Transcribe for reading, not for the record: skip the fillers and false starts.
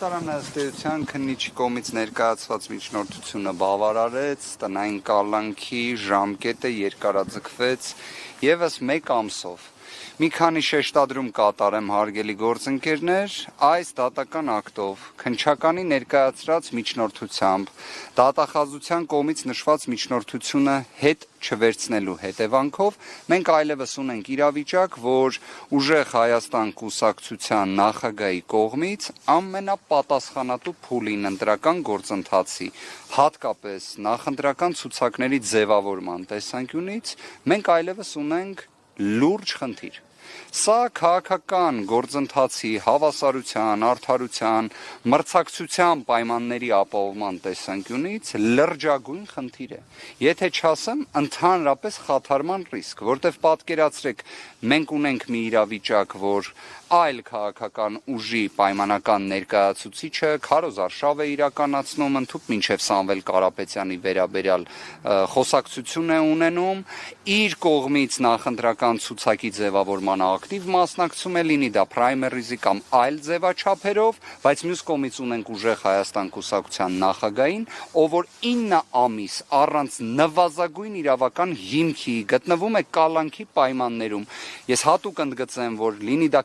Տարանաստեղության քննիչի կողմից ներկայացված միջնորդությունը բավարարեց, տնային կալանքի ժամկետը երկարաձգվեց եւս 1 ամսով։ Մի քանի շեշտադրում կատարեմ հարգելի գործընկերներ, այս դատական ակտով քննչականի ներկայացրած միջնորդությամբ դատախազության կողմից նշված միջնորդությունը հետ չվերցնելու հետևանքով մենք այլևս ունենք իրավիճակ, որ ուժեղ Հայաստան կուսակցության նախագահի կողմից ամենապատասխանատու փուլին ընտրական գործընթացի, հատկապես նախընտրական ցուցակների ձևավորման տեսանկյունից, մենք այլևս ունենք լուրջ խնդիր։ Սա քաղաքական գործընթացի հավասարության, արդարության, մրցակցության պայմանների ապահովման տեսանկյունից լրջագույն խնդիր է։ Եթե չասեմ, ընդհանրապես խաթարման ռիսկ, որտեղ պատկերացրեք, մենք ունենք մի իրավիճակ, որ այլ քաղաքական ուժի պայմանական ներկայացուցիչը Քարոզ Արշավ է իրականացնում, ընդհուպ մինչև Սամվել Կարապետյանի վերաբերյալ խոսակցություն է ունենում, իր կողմից նախընտրական ցուցակի ձևավորման ակտիվ մասնակցում է, լինի դա պրայմերիզի կամ այլ ձևաչափերով, բայց մյուս կողմից ունենք ուժեղ Հայաստան կուսակցության նախագահին, ով որ 9 ամիս առանց նվազագույն իրավական հիմքի գտնվում է կալանքի պայմաններում։ Ես հատուկ ընդգծեմ, որ լինի դա